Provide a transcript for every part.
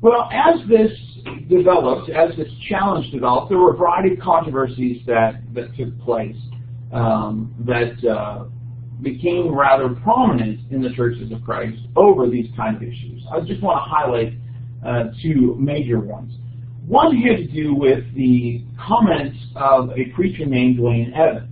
Well, as this developed, as this challenge developed, there were a variety of controversies that took place that became rather prominent in the churches of Christ over these kind of issues. I just want to highlight two major ones. One had to do with the comments of a preacher named Dwayne Evans.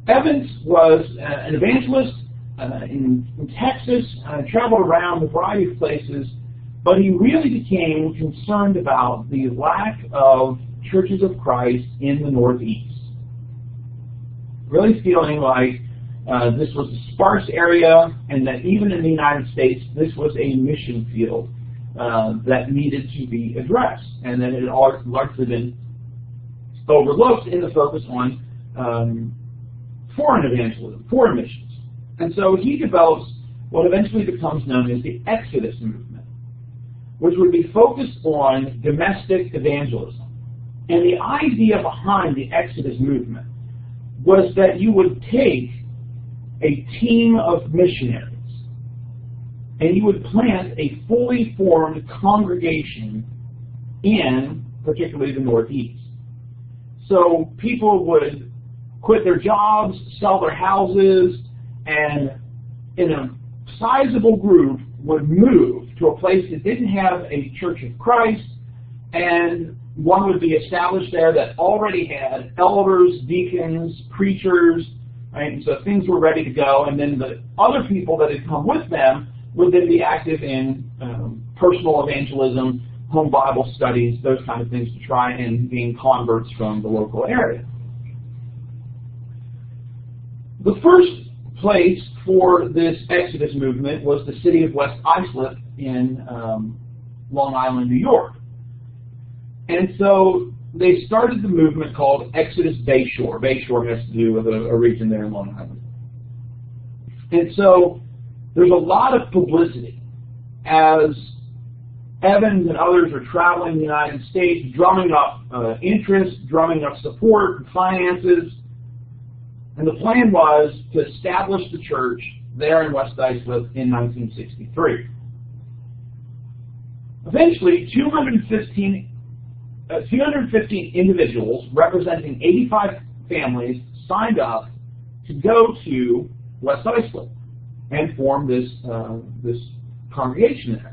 Evans was an evangelist in Texas, traveled around a variety of places, but he really became concerned about the lack of churches of Christ in the Northeast. Really feeling like this was a sparse area, and that even in the United States, this was a mission field that needed to be addressed, and that it had largely been overlooked in the focus on foreign evangelism, foreign missions. And so he develops what eventually becomes known as the Exodus movement, which would be focused on domestic evangelism. And the idea behind the Exodus movement was that you would take a team of missionaries and you would plant a fully formed congregation in particularly the Northeast. So people would quit their jobs, sell their houses, and in a sizable group would move to a place that didn't have a Church of Christ, and one would be established there that already had elders, deacons, preachers, right? And so things were ready to go, and then the other people that had come with them would then be active in personal evangelism, home Bible studies, those kind of things to try and gain converts from the local area. The first place for this Exodus movement was the city of West Islip in Long Island, New York. And so they started the movement called Exodus Bayshore. Bayshore has to do with a region there in Long Island. And so there's a lot of publicity as Evans and others are traveling the United States, drumming up interest, drumming up support, finances. And the plan was to establish the church there in West Islip in 1963. Eventually, 215 individuals representing 85 families signed up to go to West Islip and form this congregation there.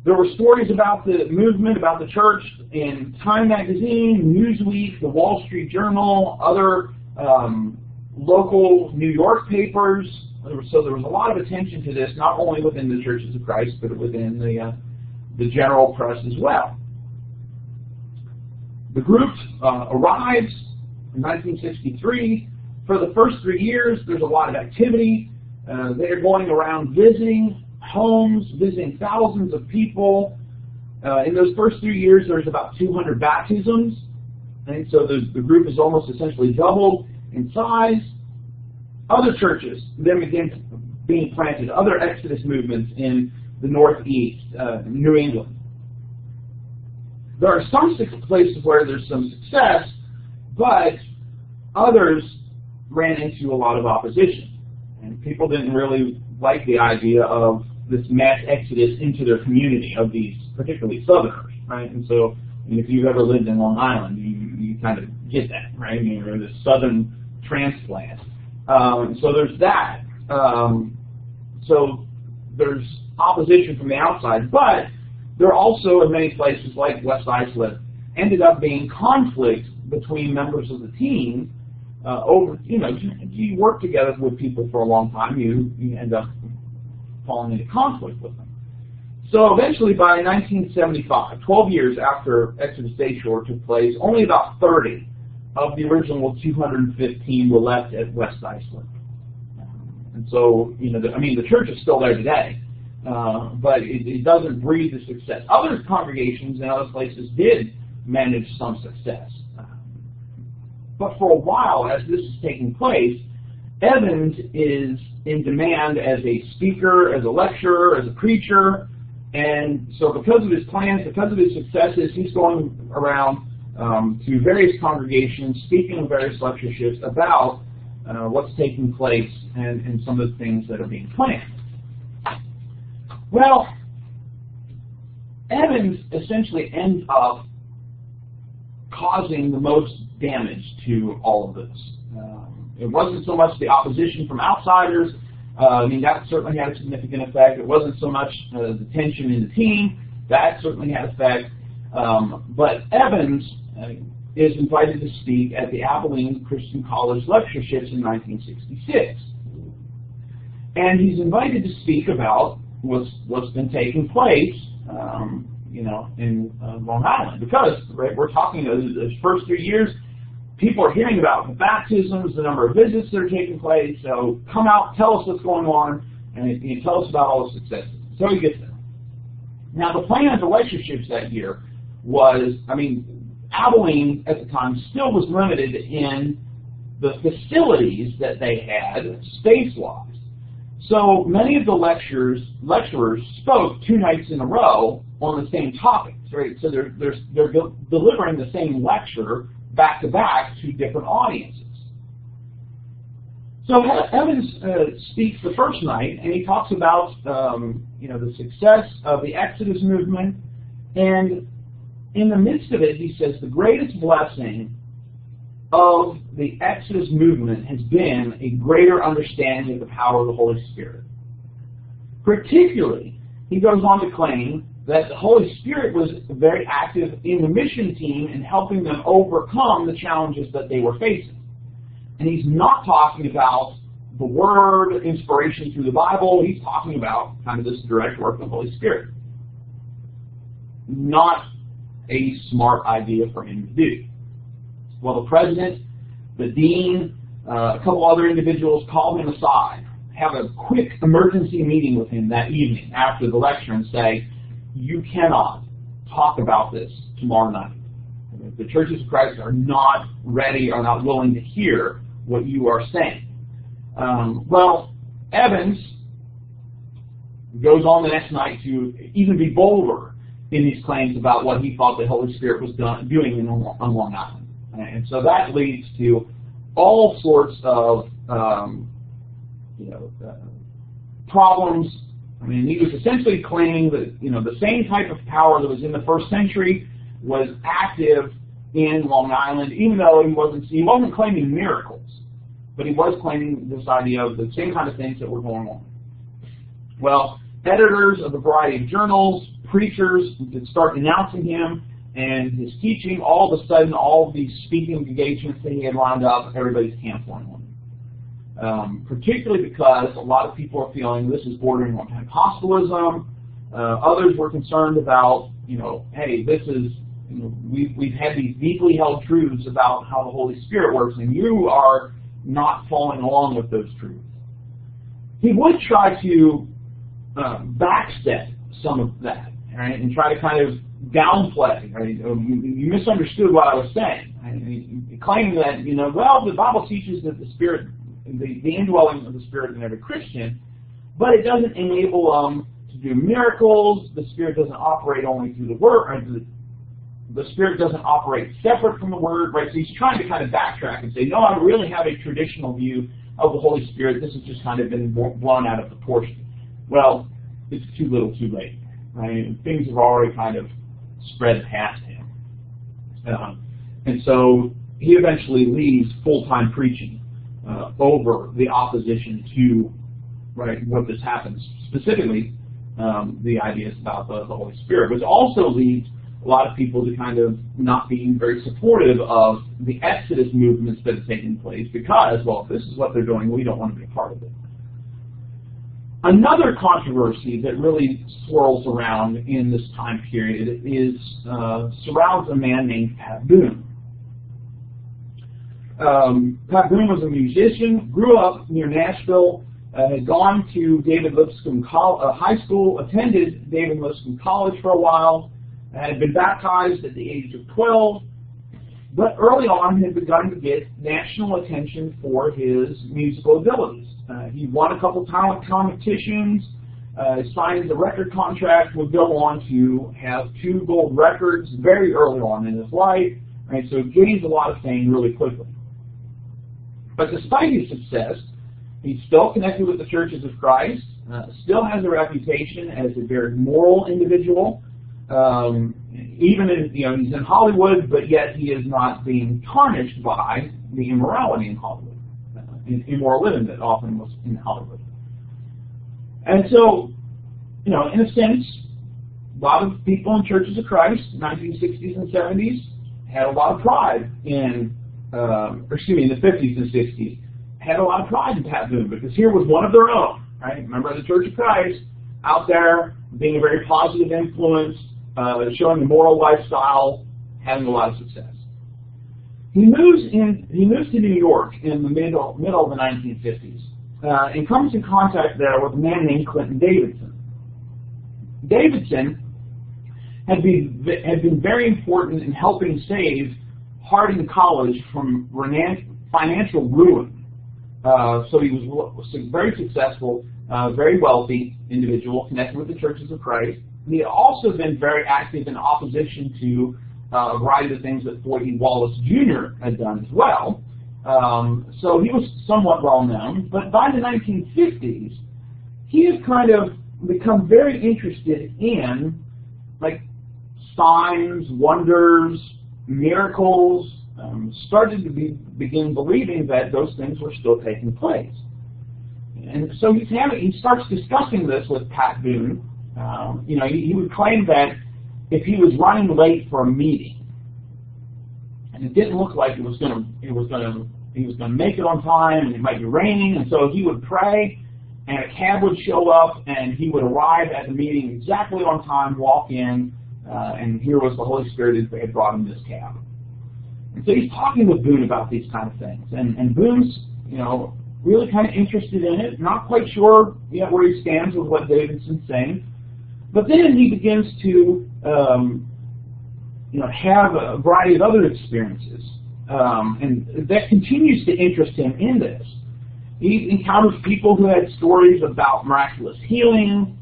There were stories about the movement, about the church in Time magazine, Newsweek, the Wall Street Journal, other local New York papers. So there was a lot of attention to this, not only within the Churches of Christ, but within the general press as well. The group arrives in 1963. For the first 3 years, there's a lot of activity. They're going around visiting homes, visiting thousands of people. In those first 3 years, there's about 200 baptisms. And so the group is almost essentially doubled in size. Other churches then begin being planted, other Exodus movements in the Northeast, New England. There are some places where there's some success, but others ran into a lot of opposition. And people didn't really like the idea of this mass exodus into their community of these, particularly Southerners, right? And so, if you've ever lived in Long Island, you kind of get that, right? You're this Southern transplant. So there's that. So there's opposition from the outside, but there are also, in many places like West Islip, ended up being conflict between members of the team over, you work together with people for a long time, you end up falling into conflict with them. So eventually by 1975, 12 years after Exodus Bayshore took place, only about 30 of the original 215 were left at West Islip. And so, the church is still there today, but it doesn't breathe the success. Other congregations in other places did manage some success. But for a while, as this is taking place, Evans is in demand as a speaker, as a lecturer, as a preacher, and so because of his plans, because of his successes, he's going around to various congregations, speaking in various lectureships about what's taking place and some of the things that are being planned. Well, Evans essentially ends up causing the most damage to all of this. It wasn't so much the opposition from outsiders. I mean, that certainly had a significant effect. It wasn't so much the tension in the team. That certainly had effect. But Evans is invited to speak at the Abilene Christian College lectureships in 1966. And he's invited to speak about what's been taking place, in Long Island. Because, right, we're talking those first 3 years, people are hearing about the baptisms, the number of visits that are taking place. So come out, tell us what's going on, and tell us about all the successes. So he gets there. Now, the plan of the lectureships that year was, Abilene at the time still was limited in the facilities that they had space-wise. So many of the lecturers spoke 2 nights in a row on the same topics, right? So they're delivering the same lecture back to back to different audiences. So Evans speaks the first night, and he talks about the success of the Exodus movement, and in the midst of it, he says the greatest blessing of the Exodus movement has been a greater understanding of the power of the Holy Spirit. Particularly, he goes on to claim that the Holy Spirit was very active in the mission team in helping them overcome the challenges that they were facing. And he's not talking about the Word, inspiration through the Bible. He's talking about kind of this direct work of the Holy Spirit. Not a smart idea for him to do. Well, the president, the dean, a couple other individuals call him aside, have a quick emergency meeting with him that evening after the lecture and say, you cannot talk about this tomorrow night. The churches of Christ are not ready, are not willing to hear what you are saying. Well, Evans goes on the next night to even be bolder in these claims about what he thought the Holy Spirit was doing on Long Island. And so that leads to all sorts of problems. He was essentially claiming that the same type of power that was in the first century was active in Long Island, even though he wasn't claiming miracles, but he was claiming this idea of the same kind of things that were going on. Well, editors of a variety of journals, preachers would start denouncing him and his teaching. All of a sudden, all of these speaking engagements that he had lined up, everybody's canceling on him. Particularly because a lot of people are feeling this is bordering on Pentecostalism. Others were concerned about, hey, this is, we've had these deeply held truths about how the Holy Spirit works, and you are not following along with those truths. He would try to backstep some of that, right, and try to kind of downplay. Right? You misunderstood what I was saying. Right? Claiming that, the Bible teaches that the Spirit, the indwelling of the Spirit in every Christian, but it doesn't enable them to do miracles. The Spirit doesn't operate only through the Word. The Spirit doesn't operate separate from the Word, right? So he's trying to kind of backtrack and say, no, I really have a traditional view of the Holy Spirit. This has just kind of been blown out of proportion. Well, it's too little, too late, right? Things have already kind of spread past him. And so he eventually leaves full-time preaching over the opposition to, right, what this happens, specifically the ideas about the Holy Spirit, which also leads a lot of people to kind of not being very supportive of the Exodus movements that are taking place because, well, if this is what they're doing, we don't want to be a part of it. Another controversy that really swirls around in this time period surrounds a man named Pat Boone. Pat Boone was a musician, grew up near Nashville, had gone to David Lipscomb High School, attended David Lipscomb College for a while, had been baptized at the age of 12, but early on had begun to get national attention for his musical abilities. He won a couple talent competitions, signed the record contract, would go on to have 2 gold records very early on in his life, right? So gains a lot of fame really quickly. But despite his success, he's still connected with the Churches of Christ, still has a reputation as a very moral individual, Even in, he's in Hollywood, but yet he is not being tarnished by the immorality in Hollywood, immoral living that often was in Hollywood. And so, in a sense, a lot of people in churches of Christ, 1960s and 70s, had a lot of pride in, in the 50s and 60s, had a lot of pride in Pat Boone, because here was one of their own, right? Remember, the Church of Christ out there being a very positive influence, showing a moral lifestyle, having a lot of success. He moves to New York in the middle of the 1950s, and comes in contact there with a man named Clinton Davidson. Davidson had been very important in helping save Harding College from financial ruin. So he was a very successful, very wealthy individual connected with the Churches of Christ. He had also been very active in opposition to a variety of things that Floyd E. Wallace Jr. had done as well. So he was somewhat well known. But by the 1950s, he had kind of become very interested in signs, wonders, miracles, started to begin believing that those things were still taking place. And so he starts discussing this with Pat Boone. He would claim that if he was running late for a meeting, and it didn't look like he was going to make it on time, and it might be raining, and so he would pray, and a cab would show up, and he would arrive at the meeting exactly on time, walk in, and here was the Holy Spirit that had brought him this cab. And so he's talking with Boone about these kind of things, and Boone's really kind of interested in it, not quite sure yet where he stands with what Davidson's saying, but then he begins to have a variety of other experiences, and that continues to interest him in this. He encounters people who had stories about miraculous healing,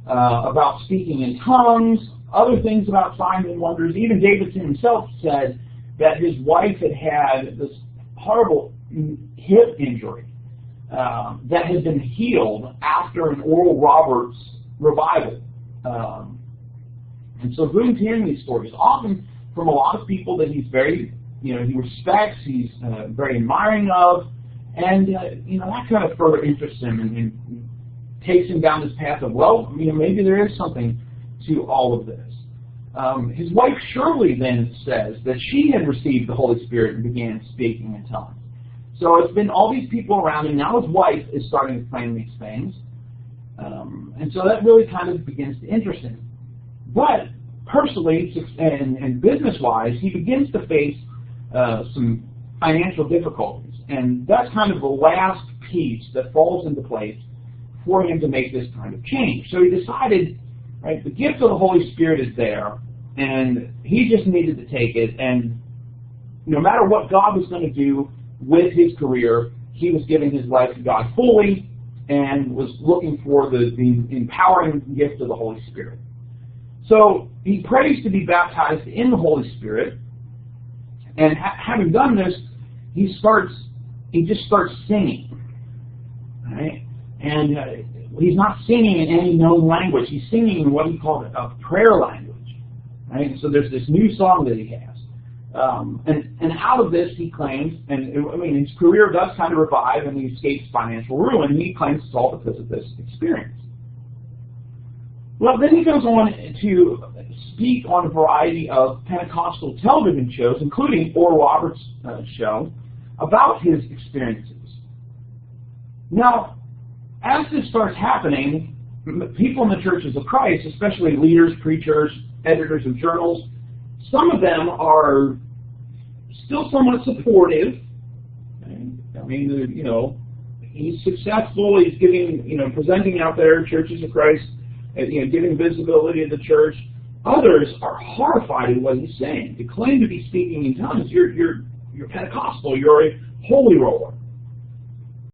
about speaking in tongues, other things about signs and wonders. Even Davidson himself said that his wife had this horrible hip injury that had been healed after an Oral Roberts revival. And so Boone's hearing these stories, often from a lot of people that he's very, he respects, he's very admiring of, and that kind of further interests him and takes him down this path of, maybe there is something to all of this. His wife Shirley then says that she had received the Holy Spirit and began speaking in tongues. So it's been all these people around him. Now his wife is starting to claim these things. And so that really kind of begins to interest him. But personally and business-wise, he begins to face some financial difficulties. And that's kind of the last piece that falls into place for him to make this kind of change. So he decided, the gift of the Holy Spirit is there, and he just needed to take it. And no matter what God was going to do with his career, he was giving his life to God fully and was looking for the empowering gift of the Holy Spirit. So he prays to be baptized in the Holy Spirit, and having done this, he just starts singing, right? And he's not singing in any known language. He's singing in what he called a prayer language, right? And so there's this new song that he has. And out of this, he claims, and his career does kind of revive, and he escapes financial ruin. He claims it's all because of this experience. Well, then he goes on to speak on a variety of Pentecostal television shows, including Oral Roberts' show, about his experiences. Now, as this starts happening, people in the Churches of Christ, especially leaders, preachers, editors of journals, some of them are still somewhat supportive. He's successful. He's giving, presenting out there, Churches of Christ, giving visibility to the church. Others are horrified at what he's saying. To claim to be speaking in tongues, you're Pentecostal. You're a holy roller.